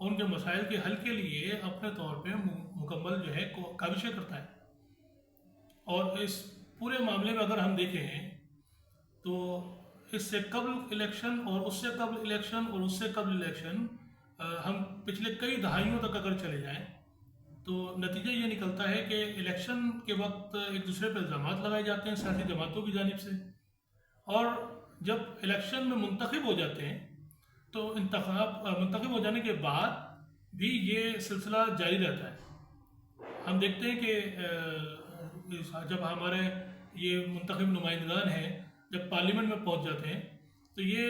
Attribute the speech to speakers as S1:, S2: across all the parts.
S1: اور ان کے مسائل کے حل کے لیے اپنے طور پہ مکمل جو ہے کاوشیں کرتا ہے. اور اس پورے معاملے میں اگر ہم دیکھیں تو اس سے قبل الیکشن اور اس سے قبل الیکشن اور اس سے قبل الیکشن ہم پچھلے کئی دہائیوں تک اگر چلے جائیں تو نتیجہ یہ نکلتا ہے کہ الیکشن کے وقت ایک دوسرے پہ الزامات لگائے جاتے ہیں سیاسی جماعتوں کی جانب سے، اور جب الیکشن میں منتخب ہو جاتے ہیں تو منتخب ہو جانے کے بعد بھی یہ سلسلہ جاری رہتا ہے. ہم دیکھتے ہیں کہ جب ہمارے یہ منتخب نمائندگان ہیں جب پارلیمنٹ میں پہنچ جاتے ہیں تو یہ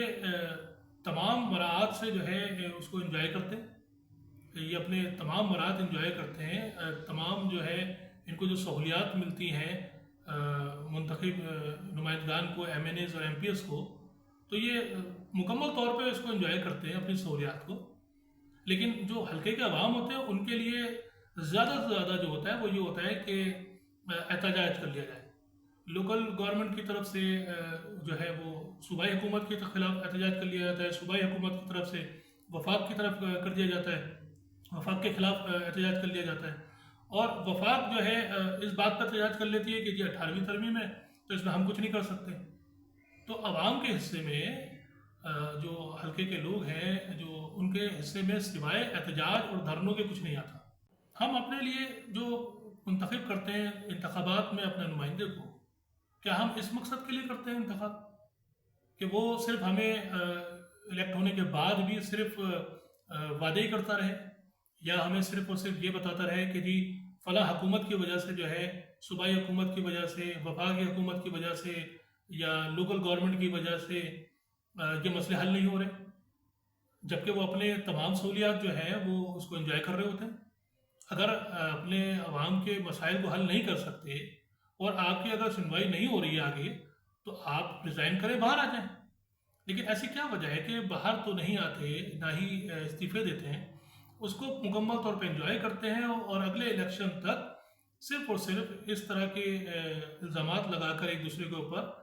S1: تمام مراعات سے جو ہے اس کو انجوائے کرتے ہیں، یہ اپنے تمام مراعات انجوائے کرتے ہیں. تمام جو ہے ان کو جو سہولیات ملتی ہیں منتخب نمائندگان کو، ایم این ایز اور ایم پی ایس کو، تو یہ مکمل طور پہ اس کو انجوائے کرتے ہیں اپنی سہولیات کو. لیکن جو حلقے کے عوام ہوتے ہیں ان کے لیے زیادہ سے زیادہ جو ہوتا ہے وہ یہ ہوتا ہے کہ احتجاج کر لیا جائے. لوکل گورنمنٹ کی طرف سے جو ہے وہ صوبائی حکومت کے خلاف احتجاج کر لیا جاتا ہے، صوبائی حکومت کی طرف سے وفاق کی طرف کر دیا جاتا ہے، وفاق کے خلاف احتجاج کر لیا جاتا ہے. اور وفاق جو ہے اس بات پر احتجاج کر لیتی ہے کہ جی 18ویں ترمیم ہے تو اس میں ہم کچھ نہیں کر سکتے. تو عوام کے حصے میں جو حلقے کے لوگ ہیں جو ان کے حصے میں سوائے احتجاج اور دھرنوں کے کچھ نہیں آتا. ہم اپنے لیے جو منتخب کرتے ہیں انتخابات میں اپنے نمائندے کو، کیا ہم اس مقصد کے لیے کرتے ہیں انتخاب کہ وہ صرف ہمیں الیکٹ ہونے کے بعد بھی صرف وعدے ہی کرتا رہے، یا ہمیں صرف اور صرف یہ بتاتا رہے کہ جی فلاں حکومت کی وجہ سے جو ہے، صوبائی حکومت کی وجہ سے، وفاقی حکومت کی وجہ سے یا لوکل گورنمنٹ کی وجہ سے یہ مسئلے حل نہیں ہو رہے، جبکہ وہ اپنے تمام سہولیات جو ہیں وہ اس کو انجوائے کر رہے ہوتے ہیں. اگر اپنے عوام کے مسائل کو حل نہیں کر سکتے اور آپ کی اگر سنوائی نہیں ہو رہی ہے آگے، تو آپ ریزائن کریں، باہر آ جائیں. لیکن ایسی کیا وجہ ہے کہ باہر تو نہیں آتے، نہ ہی استعفے دیتے ہیں، اس کو مکمل طور پہ انجوائے کرتے ہیں اور اگلے الیکشن تک صرف اور صرف اس طرح کے الزامات لگا کر ایک دوسرے کے اوپر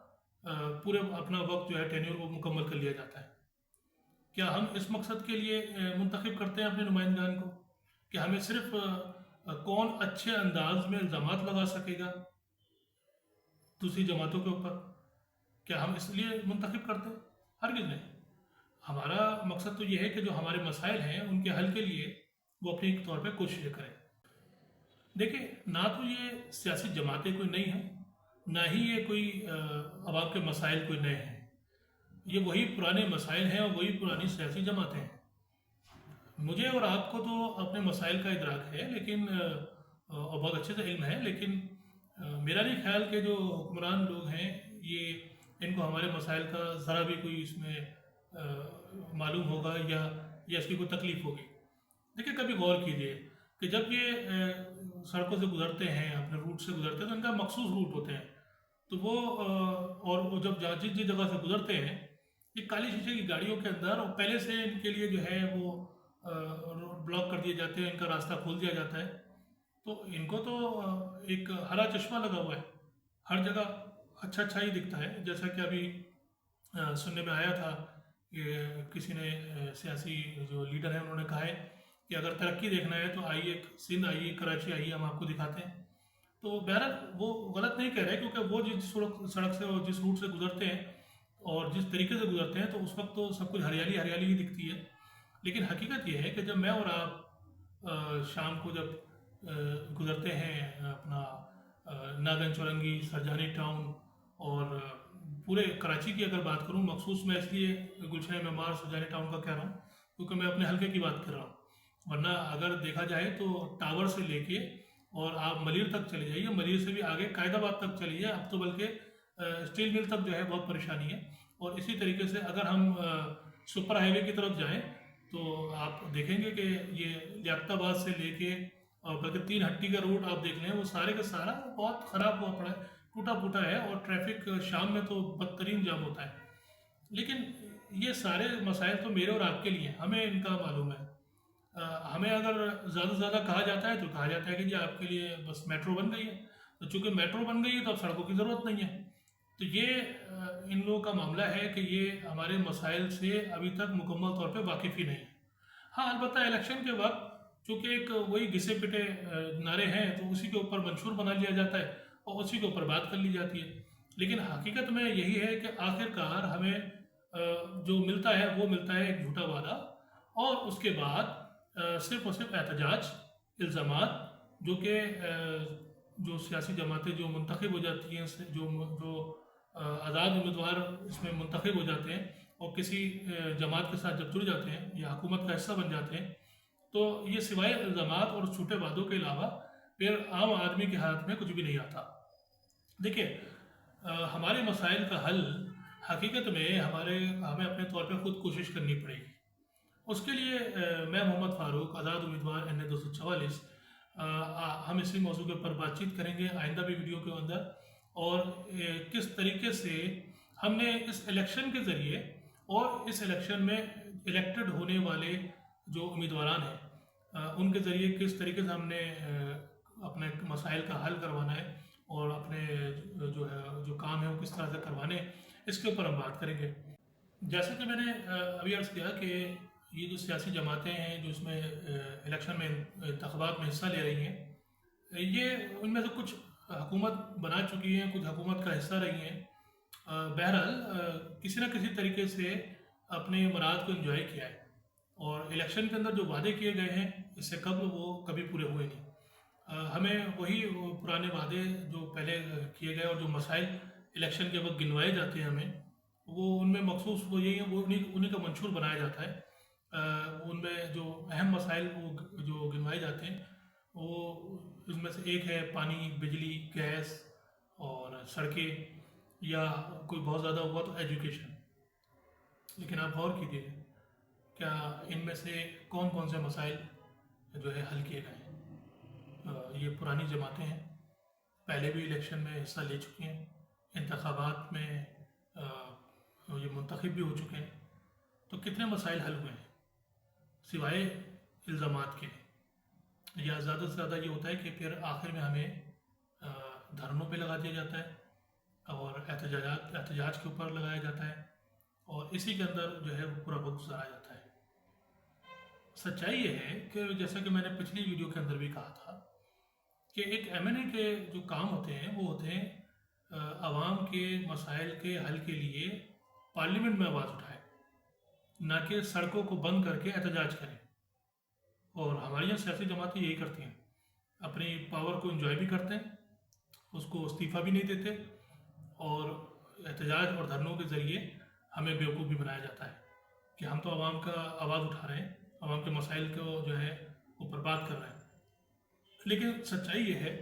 S1: پورے اپنا وقت جو ہے ٹینیور کو مکمل کر لیا جاتا ہے. کیا ہم اس مقصد کے لیے منتخب کرتے ہیں اپنے نمائندگان کو کہ ہمیں صرف کون اچھے انداز میں الزامات لگا سکے گا دوسری جماعتوں کے اوپر؟ کیا ہم اس لیے منتخب کرتے ہیں؟ ہرگز نہیں. ہمارا مقصد تو یہ ہے کہ جو ہمارے مسائل ہیں ان کے حل کے لیے وہ اپنی طور پہ کوششیں کریں. دیکھیں، نہ تو یہ سیاسی جماعتیں کوئی نئی ہیں، نہ ہی یہ کوئی عوام کے مسائل کوئی نئے ہیں. یہ وہی پرانے مسائل ہیں اور وہی پرانی سیاسی جماعتیں ہیں. مجھے اور آپ کو تو اپنے مسائل کا ادراک ہے، لیکن اور بہت اچھے سے علم ہے، لیکن میرا نہیں خیال کہ جو حکمران لوگ ہیں یہ ان کو ہمارے مسائل کا ذرا بھی کوئی اس میں معلوم ہوگا یا اس کی کوئی تکلیف ہوگی. دیکھیں، کبھی غور کیجئے کہ جب یہ سڑکوں سے گزرتے ہیں، اپنے روٹ سے گزرتے ہیں، تو ان کا مخصوص روٹ ہوتے ہیں. تو وہ جب جس جگہ سے گزرتے ہیں، یہ کالی شیشے کی گاڑیوں کے اندر اور پہلے سے ان کے لیے جو ہے وہ بلاک کر دیے جاتے ہیں، ان کا راستہ کھول دیا جاتا ہے. تو ان کو تو ایک ہرا چشمہ لگا ہوا ہے، ہر جگہ اچھا ہی دکھتا ہے. جیسا کہ ابھی سننے میں آیا تھا کہ کسی نے سیاسی جو لیڈر ہیں انہوں نے کہا ہے کہ اگر ترقی دیکھنا ہے تو آئیے سندھ آئیے، کراچی آئیے، ہم آپ کو دکھاتے ہیں. تو بہرحال وہ غلط نہیں کہہ رہے، کیونکہ وہ جس سڑک سے اور جس روٹ سے گزرتے ہیں اور جس طریقے سے گزرتے ہیں تو اس وقت تو سب کچھ ہریالی ہریالی ہی دکھتی ہے. لیکن حقیقت یہ ہے کہ جب میں اور آپ شام کو جب گزرتے ہیں اپنا ناگن چورنگی، سرجانی ٹاؤن اور پورے کراچی کی اگر بات کروں، مخصوص میں اس لیے گلشن معمار سرجانی ٹاؤن کا کہہ رہا ہوں کیونکہ میں اپنے حلقے کی بات کر رہا ہوں. ورنہ اگر دیکھا جائے تو ٹاور سے لے کے اور آپ ملیر تک چلے جائیے، ملیر سے بھی آگے قائد آباد تک چلیے، اب تو بلکہ اسٹیل مل تک جو ہے بہت پریشانی ہے. اور اسی طریقے سے اگر ہم سپر ہائی وے کی طرف جائیں تو آپ دیکھیں گے کہ یہ لیاقت آباد سے لے کے اور بلکہ 3 ہٹی کا روڈ آپ دیکھ لیں، وہ سارے کا سارا بہت خراب ہوا پڑا ہے، ٹوٹا پھوٹا ہے، اور ٹریفک شام میں تو بدترین جام ہوتا ہے. لیکن یہ سارے مسائل تو میرے اور آپ کے لیے ہیں، ہمیں ان کا معلوم ہے. ہمیں اگر زیادہ سے زیادہ کہا جاتا ہے تو کہا جاتا ہے کہ جی آپ کے لیے بس میٹرو بن گئی ہے، تو چونکہ میٹرو بن گئی ہے تو اب سڑکوں کی ضرورت نہیں ہے. تو یہ ان لوگوں کا معاملہ ہے کہ یہ ہمارے مسائل سے ابھی تک مکمل طور پہ واقف ہی نہیں ہے. ہاں البتہ الیکشن کے وقت چونکہ ایک وہی گھسے پٹے نعرے ہیں تو اسی کے اوپر منشور بنا لیا جاتا ہے اور اسی کے اوپر بات کر لی جاتی ہے، لیکن حقیقت میں یہی ہے کہ آخر کار ہمیں جو ملتا ہے وہ ملتا ہے ایک جھوٹا وعدہ، اور اس کے بعد صرف اور صرف احتجاج، الزامات، جو کہ جو سیاسی جماعتیں جو منتخب ہو جاتی ہیں، جو آزاد امیدوار اس میں منتخب ہو جاتے ہیں اور کسی جماعت کے ساتھ جب جڑ جاتے ہیں یا حکومت کا حصہ بن جاتے ہیں، تو یہ سوائے الزامات اور چھوٹے وعدوں کے علاوہ پھر عام آدمی کے ہاتھ میں کچھ بھی نہیں آتا۔ دیکھیں، ہمارے مسائل کا حل حقیقت میں ہمیں اپنے طور پہ خود کوشش کرنی پڑے گی۔ اس کے لیے میں محمد فاروق، آزاد امیدوار این اے 244، ہم اسی موضوع کے اوپر بات چیت کریں گے آئندہ بھی ویڈیو کے اندر، اور کس طریقے سے ہم نے اس الیکشن کے ذریعے اور اس الیکشن میں الیکٹڈ ہونے والے جو امیدواران ہیں ان کے ذریعے کس طریقے سے ہم نے اپنے مسائل کا حل کروانا ہے اور اپنے جو کام ہے وہ کس طرح سے کروانے ہیں، اس کے اوپر ہم بات کریں گے۔ جیسا کہ میں نے ابھی عرض کیا کہ یہ جو سیاسی جماعتیں ہیں جو اس میں الیکشن میں انتخابات میں حصہ لے رہی ہیں، یہ ان میں سے کچھ حکومت بنا چکی ہیں، کچھ حکومت کا حصہ رہی ہیں، بہرحال کسی نہ کسی طریقے سے اپنے مراد کو انجوائے کیا ہے، اور الیکشن کے اندر جو وعدے کیے گئے ہیں اس سے قبل وہ کبھی پورے ہوئے نہیں۔ ہمیں وہی پرانے وعدے جو پہلے کیے گئے اور جو مسائل الیکشن کے وقت گنوائے جاتے ہیں ہمیں، وہ ان میں مخصوص وہ یہی ہے، وہ انہیں کا منشور بنایا جاتا ہے۔ ان میں جو اہم مسائل وہ جو گنوائے جاتے ہیں وہ اس میں سے ایک ہے پانی، بجلی، گیس اور سڑکیں، یا کوئی بہت زیادہ ہوا تو ایجوکیشن۔ لیکن آپ غور کیجیے کیا ان میں سے کون کون سے مسائل جو ہے حل کیے گئے ہیں؟ یہ پرانی جماعتیں ہیں، پہلے بھی الیکشن میں حصہ لے چکی ہیں، انتخابات میں یہ منتخب بھی ہو چکے ہیں، تو کتنے مسائل حل ہوئے ہیں سوائے الزامات کے؟ یا زیادہ سے زیادہ یہ ہوتا ہے کہ پھر آخر میں ہمیں دھرنوں پہ لگا دیا جاتا ہے اور احتجاج کے اوپر لگایا جاتا ہے، اور اسی کے اندر جو ہے وہ پورا وقت گزارا جاتا ہے۔ سچائی یہ ہے کہ جیسا کہ میں نے پچھلی ویڈیو کے اندر بھی کہا تھا کہ ایک ایم این اے کے جو کام ہوتے ہیں وہ ہوتے ہیں عوام کے مسائل کے حل کے لیے پارلیمنٹ میں آواز اٹھائے، نہ کہ سڑکوں کو بند کر کے احتجاج کریں۔ اور ہماری یہاں سیاسی جماعتیں یہی کرتی ہیں، اپنی پاور کو انجوائے بھی کرتے ہیں، اس کو استعفیٰ بھی نہیں دیتے، اور احتجاج اور دھرنوں کے ذریعے ہمیں بیوقوف بھی بنایا جاتا ہے کہ ہم تو عوام کا آواز اٹھا رہے ہیں، عوام کے مسائل کو جو ہے اوپر بات کر رہے ہیں۔ لیکن سچائی یہ ہے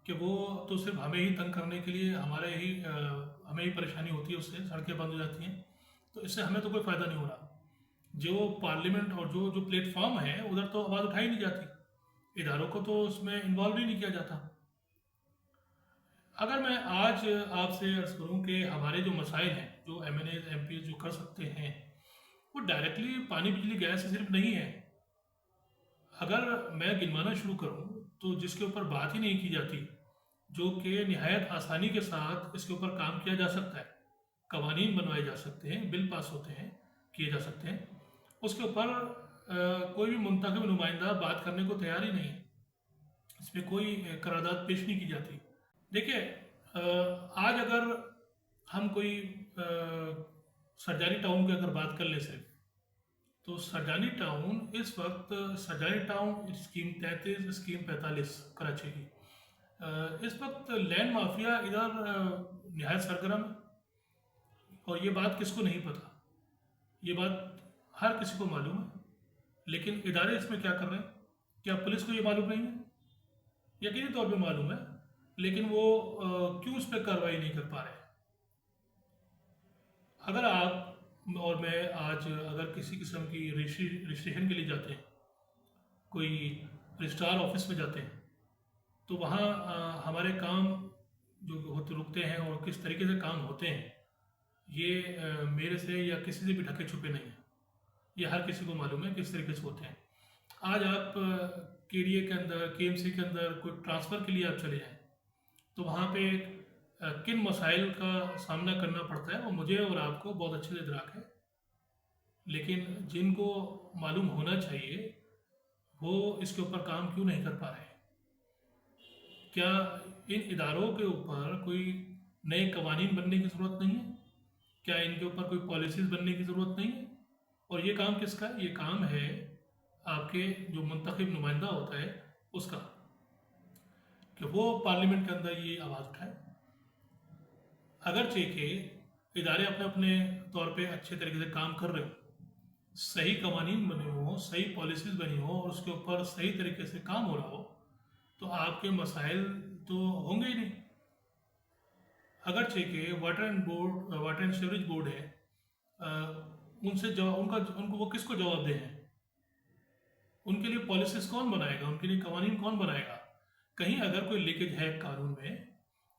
S1: کہ وہ تو صرف ہمیں ہی تنگ کرنے کے لیے ہمیں ہی پریشانی ہوتی ہے، اس سے سڑکیں بند ہو جاتی ہیں، تو اس سے ہمیں تو کوئی فائدہ نہیں ہو رہا۔ جو پارلیمنٹ اور جو پلیٹ فارم ہے ادھر تو آواز اٹھائی نہیں جاتی، اداروں کو تو اس میں انوالو ہی نہیں کیا جاتا۔ اگر میں آج آپ سے عرض کروں کہ ہمارے جو مسائل ہیں جو M N A M P جو کر سکتے ہیں وہ ڈائریکٹلی پانی، بجلی، گیس سے صرف نہیں ہے۔ اگر میں گنوانا شروع کروں تو جس کے اوپر بات ہی نہیں کی جاتی، جو کہ نہایت آسانی کے ساتھ اس کے اوپر کام کیا جا سکتا ہے، قوانین بنوائے جا سکتے ہیں، بل پاس ہوتے ہیں، کیے جا سکتے ہیں، اس کے اوپر کوئی بھی منتخب نمائندہ بات کرنے کو تیار ہی نہیں ہے، اس پہ کوئی قرارداد پیش نہیں کی جاتی۔ دیکھیے، آج اگر ہم کوئی سرجاری ٹاؤن کی اگر بات کر لیں صرف، تو سرجانی ٹاؤن اس وقت Surjani town scheme 33، scheme 45 Karachi کی، اس وقت لینڈ مافیا ادھر نہایت سرگرم ہے، اور یہ بات کس کو نہیں پتا؟ یہ بات ہر کسی کو معلوم ہے، لیکن ادارے اس میں کیا کر رہے ہیں؟ کیا پولیس کو یہ معلوم نہیں ہے؟ یقینی طور پہ معلوم ہے، لیکن وہ کیوں اس پہ کارروائی نہیں کر پا رہے؟ اگر آپ اور میں آج اگر کسی قسم کی رجسٹریشن کے لیے جاتے ہیں، کوئی رجسٹرار آفس میں جاتے ہیں، تو وہاں ہمارے کام جو رکتے ہیں اور کس طریقے سے کام ہوتے ہیں، یہ میرے سے یا کسی سے بھی ڈھکے چھپے نہیں ہیں، یہ ہر کسی کو معلوم ہے کس طریقے سے ہوتے ہیں۔ آج آپ کے ڈی اے کے اندر، کے ایم سی کے اندر کوئی ٹرانسفر کے لیے آپ چلے جائیں تو وہاں پہ کن مسائل کا سامنا کرنا پڑتا ہے وہ مجھے اور آپ کو بہت اچھے سے ادراک ہے، لیکن جن کو معلوم ہونا چاہیے وہ اس کے اوپر کام کیوں نہیں کر پا رہے؟ کیا ان اداروں کے اوپر کوئی نئے قوانین بننے کی ضرورت نہیں ہے؟ کیا ان کے اوپر کوئی پالیسیز بننے کی ضرورت نہیں ہے؟ اور یہ کام کس کا ہے؟ یہ کام ہے آپ کے جو منتخب نمائندہ ہوتا ہے اس کا، کہ وہ پارلیمنٹ کے اندر یہ آواز اٹھائے۔ اگرچہ کہ ادارے اپنے اپنے طور پہ اچھے طریقے سے کام کر رہے ہوں، صحیح قوانین بنے ہوں، صحیح پالیسیز بنی ہوں اور اس کے اوپر صحیح طریقے سے کام ہو رہا ہو، تو آپ کے مسائل تو ہوں گے ہی نہیں۔ اگرچہ کہ واٹر اینڈ سیوریج بورڈ ہے، ان سے ان کو وہ کس کو جواب دے ہیں؟ ان کے لیے پالیسیز کون بنائے گا؟ ان کے لیے قوانین کون بنائے گا؟ کہیں اگر کوئی لیکیج ہے قانون میں،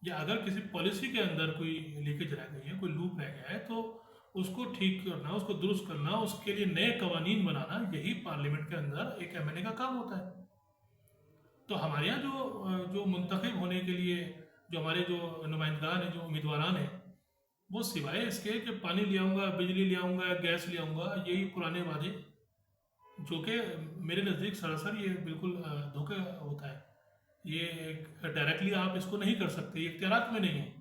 S1: یا اگر کسی پالیسی کے اندر کوئی لیکیج رہ گئی ہے، کوئی لوپ رہ گیا ہے، تو اس کو ٹھیک کرنا، اس کو درست کرنا، اس کے لیے نئے قوانین بنانا، یہی پارلیمنٹ کے اندر ایک ایم این اے کا کام ہوتا ہے۔ تو ہمارے یہاں جو منتخب ہونے کے لیے جو ہمارے جو نمائندگان ہیں، جو امیدواران ہیں، وہ سوائے اس کے کہ پانی لے آؤں گا، بجلی لے آؤں گا، گیس لے آؤں گا، یہی پرانے وعدے، جو کہ میرے نزدیک سراسر یہ بالکل دھوکہ ہوتا ہے۔ یہ ڈائریکٹلی آپ اس کو نہیں کر سکتے، یہ اختیارات میں نہیں ہے۔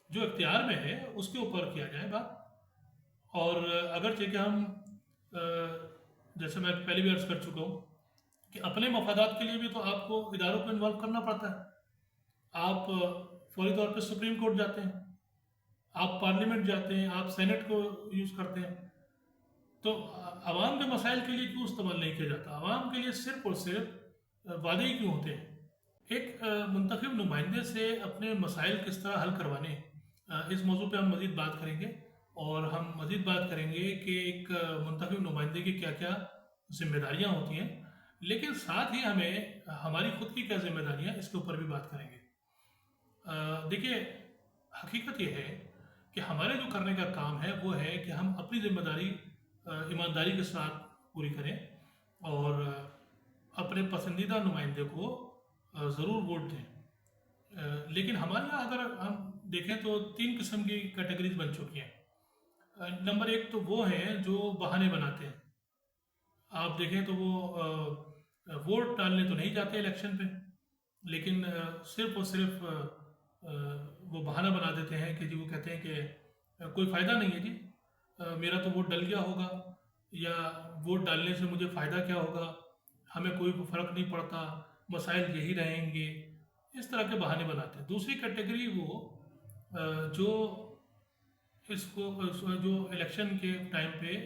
S1: جو اختیار میں ہے اس کے اوپر کیا جائے بات۔ اور اگرچہ کہ ہم جیسے میں پہلے بھی عرض کر چکا ہوں کہ اپنے مفادات کے لیے بھی تو آپ کو اداروں کو انوالو کرنا پڑتا ہے۔ آپ فوری طور پہ سپریم کورٹ جاتے ہیں، آپ پارلیمنٹ جاتے ہیں، آپ سینٹ کو یوز کرتے ہیں، تو عوام کے مسائل کے لیے کیوں استعمال نہیں کیا جاتا؟ عوام کے لیے صرف اور صرف وعدے ہی کیوں ہوتے ہیں؟ ایک منتخب نمائندے سے اپنے مسائل کس طرح حل کروانے، اس موضوع پہ ہم مزید بات کریں گے، اور ہم مزید بات کریں گے کہ ایک منتخب نمائندے کی کیا کیا ذمہ داریاں ہوتی ہیں، لیکن ساتھ ہی ہمیں ہماری خود کی کیا ذمہ داریاں، اس کے اوپر بھی بات کریں گے۔ دیکھیے، حقیقت یہ ہے کہ ہمارے جو کرنے کا کام ہے وہ ہے کہ ہم اپنی ذمہ داری ایمانداری کے ساتھ پوری کریں، اور اپنے پسندیدہ نمائندے کو ضرور ووٹ دیں۔ لیکن ہمارے یہاں اگر ہم دیکھیں تو 3 قسم کی کیٹیگریز بن چکی ہیں۔ نمبر 1 تو وہ ہیں جو بہانے بناتے ہیں۔ آپ دیکھیں تو وہ ووٹ ڈالنے تو نہیں جاتے الیکشن پہ، لیکن صرف اور صرف وہ بہانہ بنا دیتے ہیں کہ جی، وہ کہتے ہیں کہ کوئی فائدہ نہیں ہے جی، میرا تو ووٹ ڈل گیا ہوگا، یا ووٹ ڈالنے سے مجھے فائدہ کیا ہوگا، ہمیں کوئی فرق نہیں پڑتا، مسائل یہی رہیں گے، اس طرح کے بہانے بناتے ہیں۔ دوسری کیٹیگری وہ جو اس کو جو الیکشن کے ٹائم پہ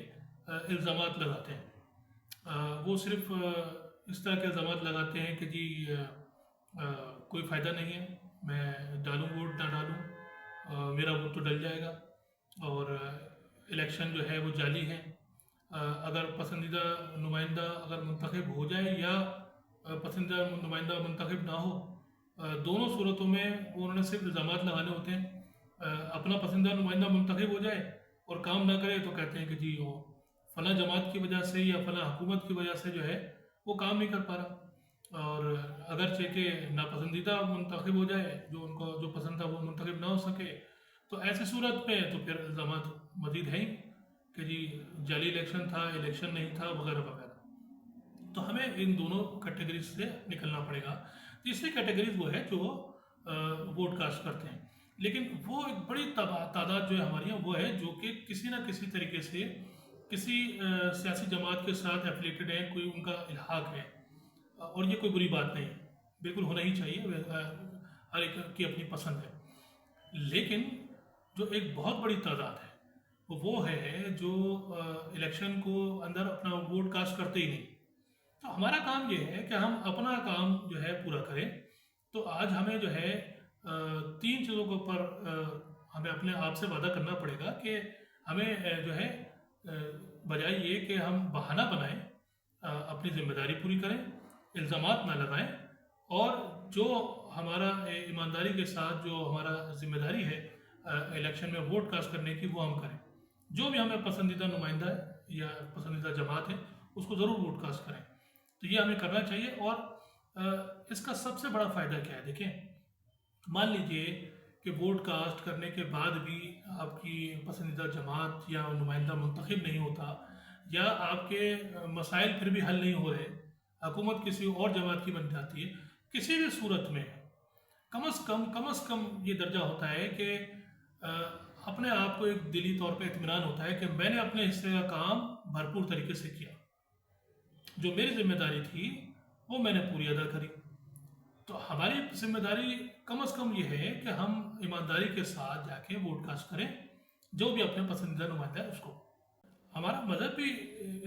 S1: الزامات لگاتے ہیں، وہ صرف اس طرح کے الزامات لگاتے ہیں کہ جی کوئی فائدہ نہیں ہے، میں ڈالوں ووٹ نہ ڈالوں، میرا ووٹ تو ڈل جائے گا، اور الیکشن جو ہے وہ جعلی ہے۔ اگر پسندیدہ نمائندہ اگر منتخب ہو جائے یا پسندیدہ نمائندہ منتخب نہ ہو، دونوں صورتوں میں انہوں نے صرف الزامات لگانے ہوتے ہیں۔ اپنا پسندیدہ نمائندہ منتخب ہو جائے اور کام نہ کرے تو کہتے ہیں کہ جی وہ فلاں جماعت کی وجہ سے یا فلاں حکومت کی وجہ سے جو ہے وہ کام نہیں کر پا رہا۔ اور اگرچہ کہ ناپسندیدہ منتخب ہو جائے، جو ان کو جو پسند تھا وہ منتخب نہ ہو سکے، تو ایسی صورت میں تو پھر الزامات مزید ہیں کہ جی جعلی الیکشن تھا، الیکشن نہیں تھا، وغیرہ وغیرہ۔ تو ہمیں ان دونوں کیٹیگریز سے نکلنا پڑے گا۔ تیسری کیٹیگریز وہ ہے جو ووٹ کاسٹ کرتے ہیں، لیکن وہ ایک بڑی تعداد جو ہے ہماری یہاں وہ ہے جو کہ کسی نہ کسی طریقے سے کسی سیاسی جماعت کے ساتھ ایفیلیٹڈ ہے، کوئی ان کا الحاق ہے، اور یہ کوئی بری بات نہیں ہے، بالکل ہونا ہی چاہیے، ہر ایک کی اپنی پسند ہے۔ لیکن جو ایک بہت بڑی تعداد ہے وہ ہے جو الیکشن کو اندر اپنا ووٹ کاسٹ کرتے ہی نہیں۔ تو ہمارا کام یہ ہے کہ ہم اپنا کام جو ہے پورا کریں۔ تو آج ہمیں جو ہے 3 چیزوں کے اوپر ہمیں اپنے آپ سے وعدہ کرنا پڑے گا کہ ہمیں جو ہے بجائے یہ کہ ہم بہانہ بنائیں، اپنی ذمہ داری پوری کریں، الزامات نہ لگائیں، اور جو ہمارا ایمانداری کے ساتھ جو ہمارا ذمہ داری ہے الیکشن میں ووٹ کاسٹ کرنے کی، وہ ہم کریں۔ جو بھی ہمیں پسندیدہ نمائندہ ہے یا پسندیدہ جماعت ہے اس کو ضرور ووٹ کاسٹ کریں۔ تو یہ ہمیں کرنا چاہیے۔ اور اس کا سب سے بڑا فائدہ کیا ہے؟ دیکھیں، مان لیجئے کہ ووٹ کاسٹ کرنے کے بعد بھی آپ کی پسندیدہ جماعت یا نمائندہ منتخب نہیں ہوتا، یا آپ کے مسائل پھر بھی حل نہیں ہو رہے، حکومت کسی اور جماعت کی بن جاتی ہے، کسی بھی صورت میں کم از کم یہ درجہ ہوتا ہے کہ اپنے آپ کو ایک دلی طور پہ اطمینان ہوتا ہے کہ میں نے اپنے حصے کا کام بھرپور طریقے سے کیا، جو میری ذمہ داری تھی وہ میں نے پوری ادا کری۔ تو ہماری ذمہ داری کم از کم یہ ہے کہ ہم ایمانداری کے ساتھ جا کے ووٹ کاسٹ کریں، جو بھی اپنے پسندیدہ نمائندہ ہے اس کو۔ ہمارا مذہب بھی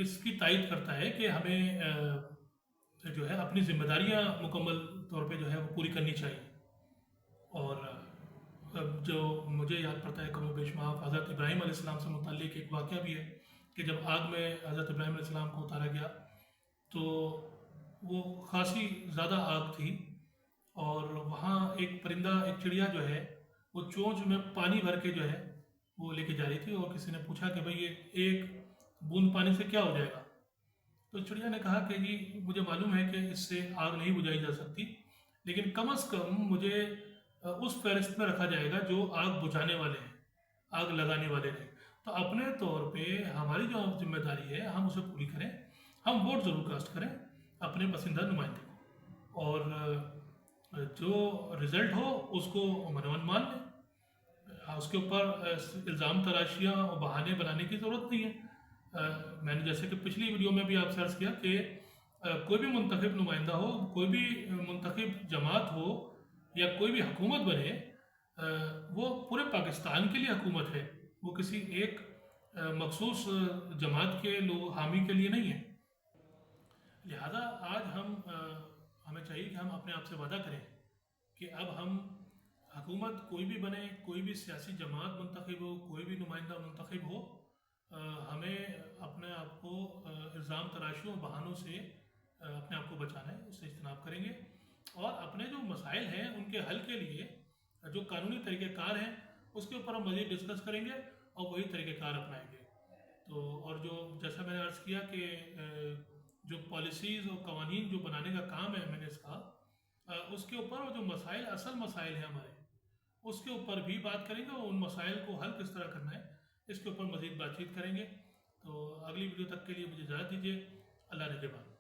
S1: اس کی تائید کرتا ہے کہ ہمیں جو ہے اپنی ذمہ داریاں مکمل طور پہ جو ہے وہ پوری کرنی چاہیے۔ اور جو مجھے یاد پڑتا ہے کم و بیش معاف، حضرت ابراہیم علیہ السلام سے متعلق ایک واقعہ بھی ہے کہ جب آگ میں حضرت ابراہیم علیہ السلام کو اتارا گیا تو وہ خاصی زیادہ آگ تھی، اور وہاں ایک پرندہ، ایک چڑیا جو ہے وہ چونچ میں پانی بھر کے جو ہے وہ لے کے جا رہی تھی، اور کسی نے پوچھا کہ بھئی یہ ایک بوند پانی سے کیا ہو جائے گا؟ تو چڑیا نے کہا کہ جی مجھے معلوم ہے کہ اس سے آگ نہیں بجھائی جا سکتی، لیکن کم از کم مجھے اس فہرست میں رکھا جائے گا جو آگ بجھانے والے ہیں، آگ لگانے والے نہیں۔ تو اپنے طور پہ ہماری جو ذمہ داری ہے ہم اسے پوری کریں، ہم ووٹ ضرور کاسٹ کریں اپنے پسندیدہ نمائندے کو، اور جو رزلٹ ہو اس کو من مان لیں، اس کے اوپر الزام تراشیاں اور بہانے بنانے کی ضرورت نہیں ہے۔ میں نے جیسے کہ پچھلی ویڈیو میں بھی آپ سے عرض کیا کہ کوئی بھی منتخب نمائندہ ہو، کوئی بھی منتخب جماعت ہو، یا کوئی بھی حکومت بنے، وہ پورے پاکستان کے لیے حکومت ہے، وہ کسی ایک مخصوص جماعت کے لوگ حامی کے لیے نہیں ہے۔ لہذا آج ہمیں چاہیے کہ ہم اپنے آپ سے وعدہ کریں کہ اب ہم حکومت کوئی بھی بنے، کوئی بھی سیاسی جماعت منتخب ہو، کوئی بھی نمائندہ منتخب ہو، ہمیں اپنے آپ کو الزام تراشیوں اور بہانوں سے اپنے آپ کو بچانا ہے، اس سے اجتناب کریں گے، اور اپنے جو مسائل ہیں ان کے حل کے لیے جو قانونی طریقہ کار ہیں اس کے اوپر ہم مزید ڈسکس کریں گے اور وہی طریقہ کار اپنائیں گے۔ تو اور جو جیسا میں نے عرض کیا کہ جو پالیسیز اور قوانین جو بنانے کا کام ہے میں نے اس کا، اس کے اوپر وہ جو مسائل، اصل مسائل ہیں ہمارے، اس کے اوپر بھی بات کریں گے، اور ان مسائل کو حل کس طرح کرنا ہے اس کے اوپر مزید بات چیت کریں گے۔ تو اگلی ویڈیو تک کے لیے مجھے اجازت دیجیے، اللہ نگہبان۔